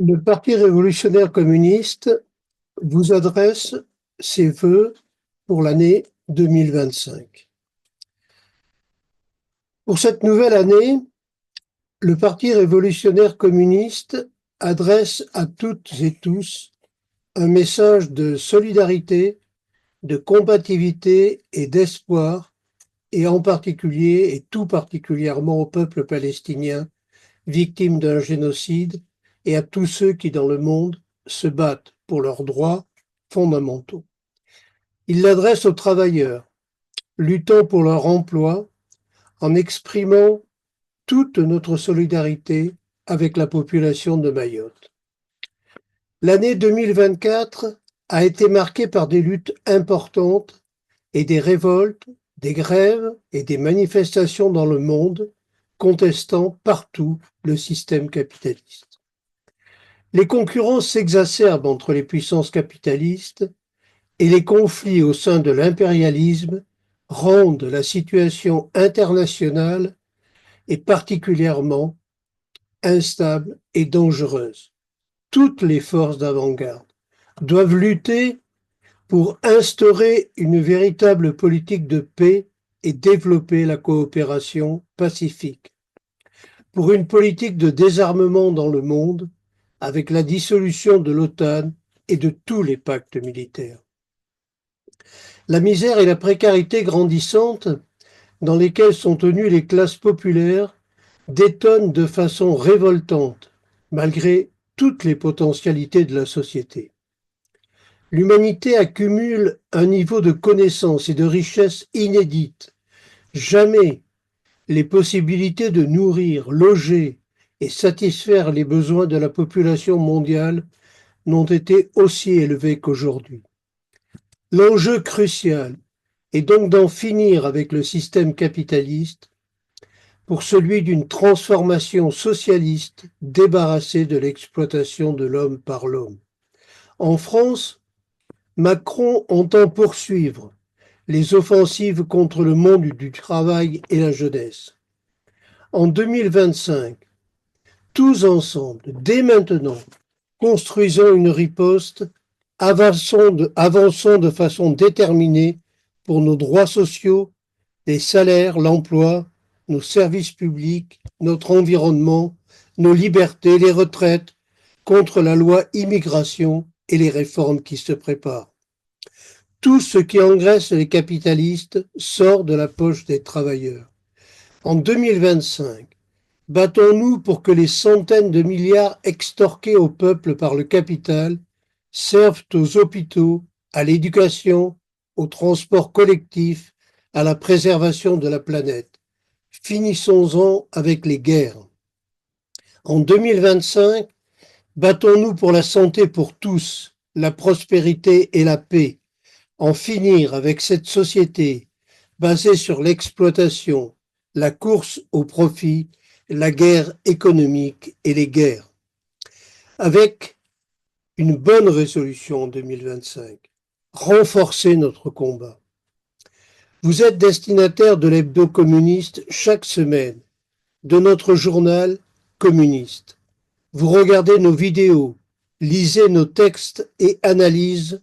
Le Parti révolutionnaire communiste vous adresse ses vœux pour l'année 2025. Pour cette nouvelle année, le Parti révolutionnaire communiste adresse à toutes et tous un message de solidarité, de combativité et d'espoir, et en particulier et tout particulièrement au peuple palestinien, victime d'un génocide, et à tous ceux qui dans le monde se battent pour leurs droits fondamentaux. Il l'adresse aux travailleurs, luttant pour leur emploi, en exprimant toute notre solidarité avec la population de Mayotte. L'année 2024 a été marquée par des luttes importantes et des révoltes, des grèves et des manifestations dans le monde, contestant partout le système capitaliste. Les concurrences s'exacerbent entre les puissances capitalistes et les conflits au sein de l'impérialisme rendent la situation internationale et particulièrement instable et dangereuse. Toutes les forces d'avant-garde doivent lutter pour instaurer une véritable politique de paix et développer la coopération pacifique, pour une politique de désarmement dans le monde avec la dissolution de l'OTAN et de tous les pactes militaires. La misère et la précarité grandissante dans lesquelles sont tenues les classes populaires détonnent de façon révoltante, malgré toutes les potentialités de la société. L'humanité accumule un niveau de connaissance et de richesse inédite. Jamais les possibilités de nourrir, loger et satisfaire les besoins de la population mondiale n'ont été aussi élevées qu'aujourd'hui. L'enjeu crucial est donc d'en finir avec le système capitaliste pour celui d'une transformation socialiste débarrassée de l'exploitation de l'homme par l'homme. En France, Macron entend poursuivre les offensives contre le monde du travail et la jeunesse. En 2025, tous ensemble, dès maintenant, construisons une riposte, avançons de façon déterminée pour nos droits sociaux, les salaires, l'emploi, nos services publics, notre environnement, nos libertés, les retraites, contre la loi immigration et les réformes qui se préparent. Tout ce qui engraisse les capitalistes sort de la poche des travailleurs. En 2025, battons-nous pour que les centaines de milliards extorqués au peuple par le capital servent aux hôpitaux, à l'éducation, au transport collectif, à la préservation de la planète. Finissons-en avec les guerres. En 2025, battons-nous pour la santé pour tous, la prospérité et la paix. En finir avec cette société basée sur l'exploitation, la course au profit, la guerre économique et les guerres. Avec une bonne résolution en 2025, renforcer notre combat. Vous êtes destinataire de l'hebdo communiste chaque semaine, de notre journal communiste. Vous regardez nos vidéos, lisez nos textes et analyses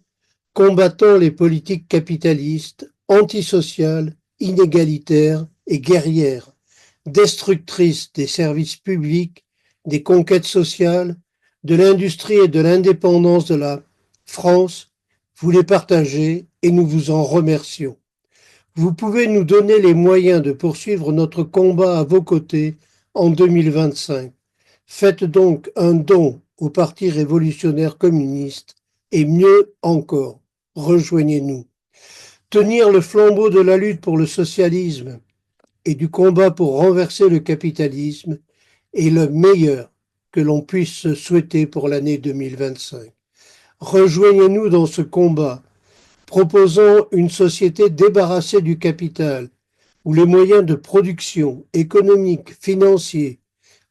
combattant les politiques capitalistes, antisociales, inégalitaires et guerrières, destructrices des services publics, des conquêtes sociales, de l'industrie et de l'indépendance de la France. Vous les partagez et nous vous en remercions. Vous pouvez nous donner les moyens de poursuivre notre combat à vos côtés en 2025. Faites donc un don au Parti révolutionnaire communiste et mieux encore, rejoignez-nous. Tenir le flambeau de la lutte pour le socialisme et du combat pour renverser le capitalisme est le meilleur que l'on puisse se souhaiter pour l'année 2025. Rejoignez-nous dans ce combat. Proposons une société débarrassée du capital, où les moyens de production économique, financiers,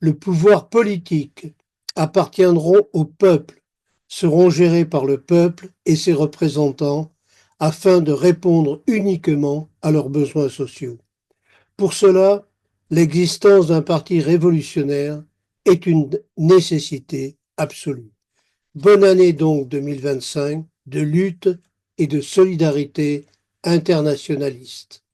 le pouvoir politique appartiendront au peuple, seront gérés par le peuple et ses représentants, afin de répondre uniquement à leurs besoins sociaux. Pour cela, l'existence d'un parti révolutionnaire est une nécessité absolue. Bonne année donc 2025 de lutte et de solidarité internationaliste.